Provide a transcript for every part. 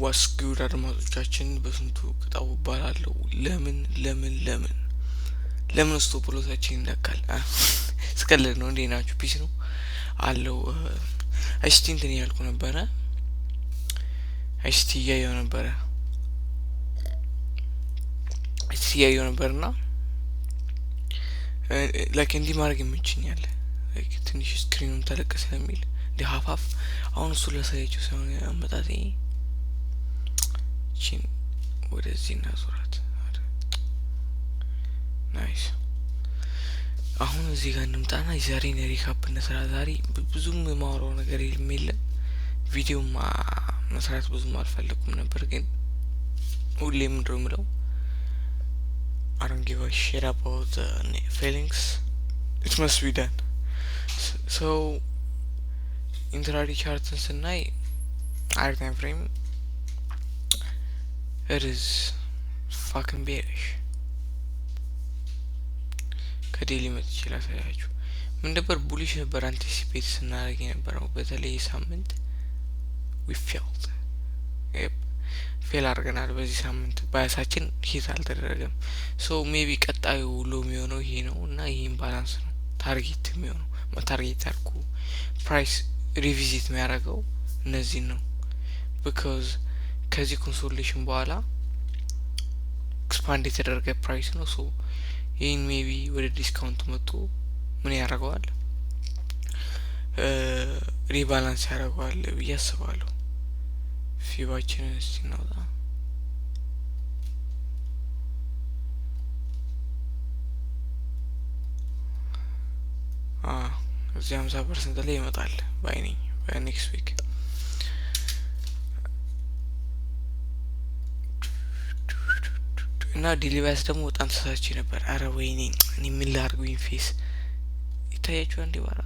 ዋስጉድ አድማጮቻችን በስንቱ ቅጣው ባላለው ለምን ስቶፕ ሎሳችን ይነካል ስቀልድ ነው እንዴ ናችሁ ፒስ ነው አለው አይስቲ እንትን ያልኩ ነበረ አይስቲ ያየው ነበርና ላይክ እንዲ ማድረግ የምችኛል ላይክ ትንሽ ስክሪኑን ተለቀ ስለሚል ሀፋፍ አሁን እሱ ለሳያችሁ ሳይሆን አመጣጤ ቺን ወደዚህ እናዞራት ናይስ አሁን እዚህ ጋር እንምጣና የዛሬን ሪካፕ እንስራ ዛሬ ብዙም ማውራው ነገር የለም ቪዲዮ መስራት ብዙም አልፈለኩም ነበር ግን ሁሌም እንደምለው I don't give a shit about feelings it must be done so intradi charts ስናይ our time frame it is fucking bearish ከዴሊ መጥቼ ላሳያችሁ ምን ነበር ቡሊሽ ነበር አንቲሲፔት ስናደርግ የነበረው በተለይ ሳምንት we failed ፌል አድርገናል በዚህ ሳምንት ባያሳችን ሂት አልተደረገም ሶ ሜቢ ቀጣዩ ሎ የሚሆነው ይሄ ነው እና ይሄን ባላንስ ነው ታርጌት የሚሆነው ታርጌት አርኩ ፕራይስ ሪቪዚት የሚያደርገው እነዚህ ነው because ከዚህ ኮንሶሌሽን በኋላ ኤክስፓንድ የተደረገ ፕራይስ ነው ሶ ይሄን ሜቢ ወደ ዲስካውንት መጥቶ ምን ያደርገዋል ሪባላንስ ያደርገዋል ብዬ አስባለሁ ፊባችንን እስቲ እናውጣ እዚህ 50% ላይ ይመጣል ባይነኝ በኔክስት ዊክ እና ዲሊቫይስ ደግሞ በጣም ተሳስቼ ነበር አረ ወይኔ እኔ ምን ላድርገው ፌስ ይታያችኋል እንዴ ባራ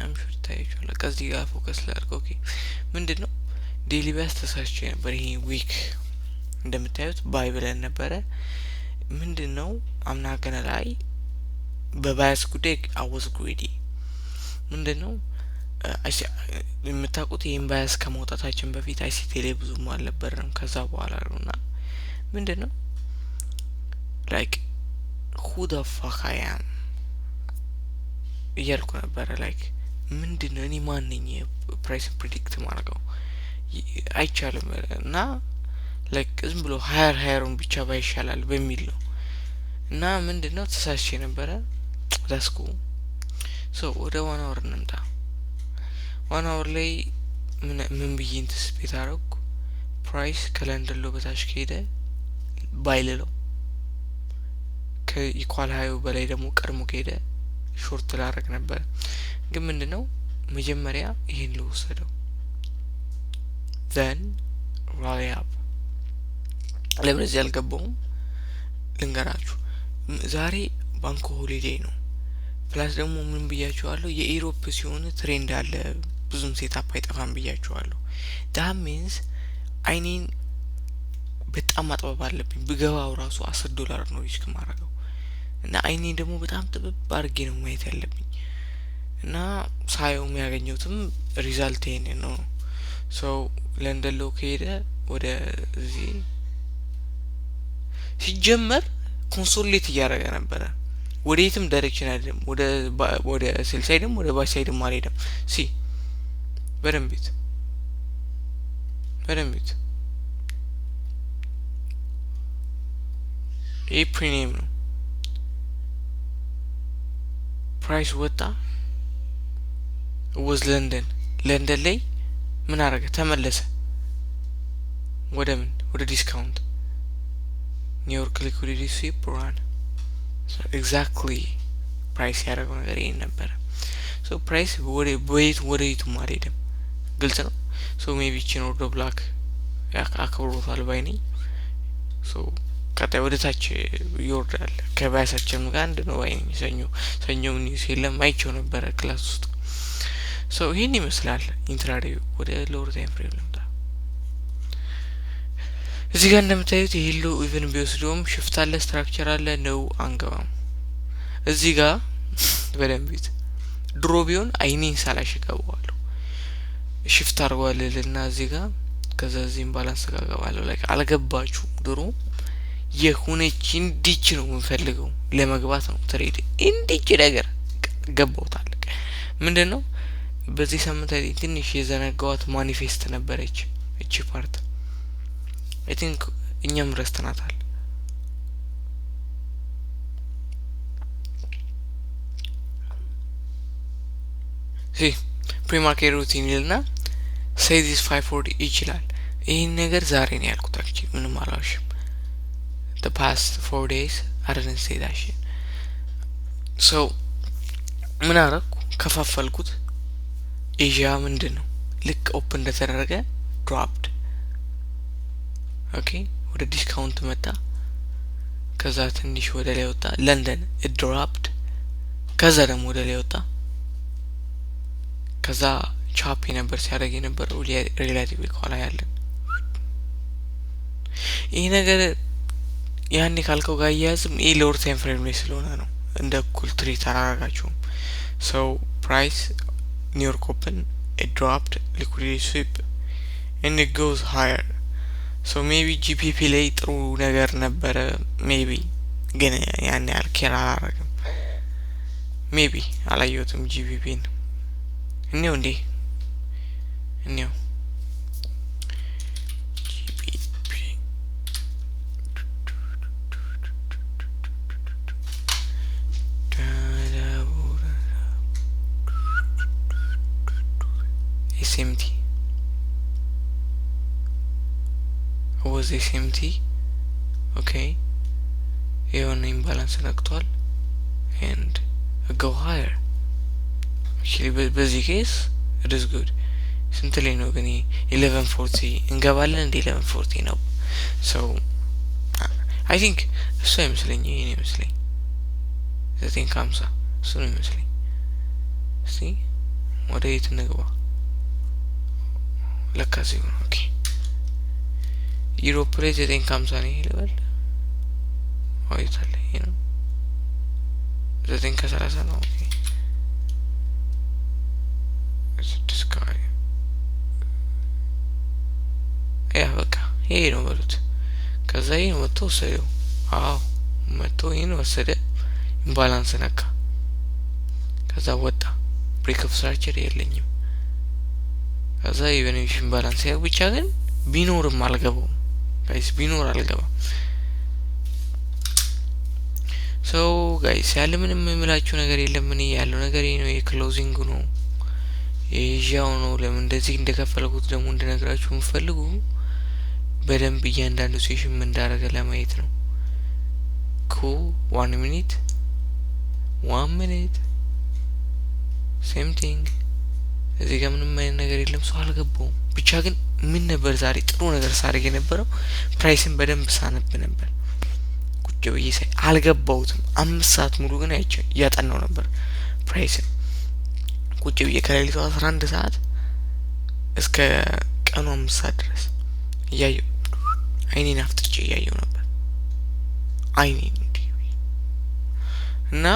አምሹ ይታያችኋል ከዚህ ጋር ፎከስ ላድርገው ኦኬ ምንድነው ዲሊቫይስ ተሳስቼ ነበር ይሄ ዊክ እንደምታዩት ባይ ብለን ነበረ ምንድነው አምናገና ላይ በባያስ ጉዳይ አወዝ ግሬዲ ምንድነው የምታውቁት ይሄን ባያስ ከመውጣታችን በፊት አይሲቲ ላይ ብዙም አልነበረም ከዛ በኋላ ነውና ምንድነው like who the fuck I am እያልኩ ነበረ like ምንድነው እኔ ማን ነኝ ፕራይስ ፕሪዲክት ማድረገው አይቻልም እና like ዝም ብሎ ሃየሩን ብቻ ባይሻላል በሚል ነው እና ምንድነው ተሳስቼ ነበረ ዳስኩ ሶ ወደ ዋን አወር እንምጣ ዋን አወር ላይ ምን ብዬ ኢንተስፔት አደረኩ ፕራይስ ከለንደን ሎ በታች ከሄደ ባይልለው ከኢኳል ሃዩ በላይ ደግሞ ቀድሞ ከሄደ ሾርት ላደርግ ነበር ግን ምንድነው መጀመሪያ ይሄን ልወሰደው then rally up ለብረዚህ ያልገባውም ልንገራችሁ ዛሬ ባንክ ሆሊዴይ ነው ፕላስ ደግሞ ምን ብያችኋለሁ የኢሮፕ ሲሆን ትሬንድ አለ ብዙም ሴታፕ አይጠፋም ብያችኋለሁ that means አይኔን በጣም ማጥበብ አለብኝ ብገባው ራሱ $10 ነው ሪስክ ማድረገው እና አይኔ ደግሞ በጣም ጥብብ አድርጌ ነው ማየት ያለብኝ እና ሳየው የሚያገኘውትም ሪዛልት ይሄን ነው ሶ ለንደን ሎ ከሄደ ወደ እዚህ ሲጀመር ኮንሶሌት እያደረገ ነበረ ወዴትም ዳይሬክሽን አይደለም ወደ ሴል ሳይድም ወደ ባይ ሳይድም አልሄደም ሲ በደንቢት ይሄ ፕሪሚየም ነው ፕራይስ ወጣ was ለንደን ላይ ምን አረገ ተመለሰ ወደ ዲስካውንት ኒውዮርክ ሊኩዊዲቲ ስዊፕ ራን ኤግዛክትሊ ፕራይስ ያደረገው ነገር ይሄን ነበር ሶ ፕራይስ ወዴቱ ማለትም ግልጽ ነው ሶ ሜቢ ቺን ኦርዶ ብላክ አክብሮታል ባይኔ ሶ ከታይ ወደ ታች ይወርዳል ከባያሳችን ጋር አንድ ነው ባይኔ ሰኞ ኒውስ የለም አይቼው ነበር ክላስ ውስጥ ሶ ይሄን ይመስላል ኢንትራዴይ ወደ ሎወር ታይም ፍሬም ልምጣ እዚህ ጋር እንደምታዩት ይሄ ኢቭን ቢወስዶም ሽፍት አለ ስትራክቸር አለ ነው አንገባም እዚህ ጋር በደንቢት ድሮ ቢሆን አይኔን ሳላሽቀባዋለሁ ሽፍት አርጓልና እዚህ ጋር ከዛ እዚህ ኢምባላንስ ጋር ገባለሁ። ላይክ አልገባችሁ ድሮ የሆነች እንዲች ነው የምፈልገው ለመግባት ነው ትሬድ እንዲች ነገር ገባውታል። ምንድነው በዚህ ሳምንት ላይ ትንሽ የዘነጋዋት ማኒፌስት ነበረች እቺ ፓርት አይ ቲንክ እኛም ረስተናታል። ፕሪማርኬት ሩቲን ይልና say this 540 ይችላል። ይሄን ነገር ዛሬ ነው ያልኩት አክቹሊ ምንም አላውሽም። the past 4 days I didn't say that shit. so ምን አረኩ ከፋፈልኩት ኤዥያ ምንድነው ልክ ኦፕን እንደተደረገ dropped ኦኬ ወደ ዲስካውንት መጣ። ከዛ ትንሽ ወደ ላይ ወጣ ለንደን it dropped ከዛ ደግሞ ወደ ላይ ወጣ። ከዛ ቻፕ ነበር ሲያደርግ የነበረው ሪላቲቭሊ ኋላ ያለን ይሄ ነገር ያኔ ካልከው ጋር ያያዝም ይሄ ሎወር ታይም ፍሬም ላይ ስለሆነ ነው እንደ እኩል ትሪት አላረጋችሁም። so price New York open it dropped liquidity sweep and it goes higher. so maybe GPP ላይ ጥሩ ነገር ነበረ maybe ግን ያኔ አልኬር አላረግም maybe አላየሁትም GPP ነው እኔው እንዴ እኔው SMT was SMT okay የሆነ ኢምባላንስ ነክቷል and go higher actually በዚህ ኬስ it is good ስንት ላይ ነው ግን 1140 እንገባለን እንደ 1140 ነው so I think እሱ አይመስለኝ ይሄ ነው ይመስለኝ 950 እሱ ነው ይመስለኝ see ወደ የት እንግባ ለካዚ ነው ኦኬ ዩሮፕ ላይ 950 ነው ይልበል አይታለ ይሄ ነው 930 ነው ኦኬ this guy ያ በቃ ይሄ ነው በሉት። ከዛ ይሄን ወጥቶ ወሰደው አዎ መጥቶ ይሄን ወሰደ ኢምባላንስ ነካ። ከዛ ወጣ ብሬክ ኦፍ ስትራክቸር የለኝም። ከዛ ኢቨንሽ ኢምባላንስ ያው ብቻ ግን ቢኖርም አልገባው ጋይስ ቢኖር አልገባም። so ጋይስ ያለ ምንም የምላችሁ ነገር የለም። እኔ ያለው ነገር ይሄ ነው የክሎዚንግ ነው የጃው ነው። ለምን እንደዚህ እንደከፈለኩት ደግሞ እንደነግራችሁ የምፈልጉ በደንብ እያንዳንዱ ሴሽን ምን እንዳደረገ ለማየት ነው። cool 1 minute same thing እዚህ ጋር ምንም አይነት ነገር የለም። ሰው አልገባውም። ብቻ ግን ምን ነበር ዛሬ ጥሩ ነገር ሳደርግ የነበረው ፕራይስን በደንብ ሳነብ ነበር። ቁጭ ብዬ ሳይ አልገባውትም። 5 ሰዓት ሙሉ ግን አይቼ ያጠናው ነበር ፕራይስን ቁጭ ብዬ ከሌሊቱ 11 ሰዓት እስከ ቀኑ 5 ሰዓት ድረስ እያየሁ አይኔን አፍጥጬ እያየሁ ነበር አይኔን እና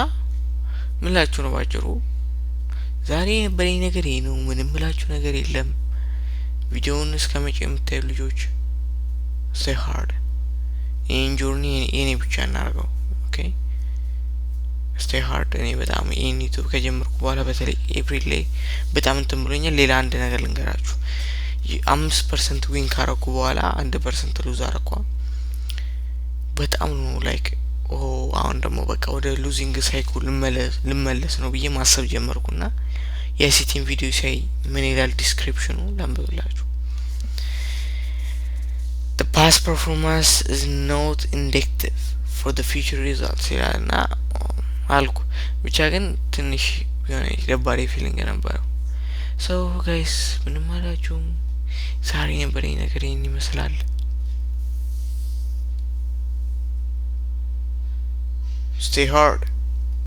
ምን ላችሁ ነው ባጭሩ ዛሬ በእኔ ነገር ይሄ ነው። ምንም ምላችሁ ነገር የለም። ቪዲዮውን እስከመጨረሻ የምታዩ ልጆች stay hard ይሄን ጆርኒ የኔ ብቻ እናርገው ኦኬ stay hard እኔ በጣም ይሄን ዩቲዩብ ከጀመርኩ በኋላ በተለይ ኤፕሪል ላይ በጣም እንትን ብሎኛል። ሌላ አንድ ነገር ልንገራችሁ 5% ዊን ካረኩ በኋላ 1% ሉዝ አረኩ። በጣም ነው ላይክ አሁን ደግሞ በቃ ወደ ሉዚንግ ሳይክል ልመለስ ነው ብዬ ማሰብ ጀመርኩና የሲቲን ቪዲዮ ሳይ ምን ይላል ዲስክሪፕሽኑ ላንብብላችሁ። the past performance is not indicative for the future results ይላልና አልኩ። ብቻ ግን ትንሽ የሆነ ደባሪ ፊሊንግ ነበረው። so guys ምንም አላችሁ ዛሬ የነበረኝ ነገር ይሄን ይመስላል። stay hard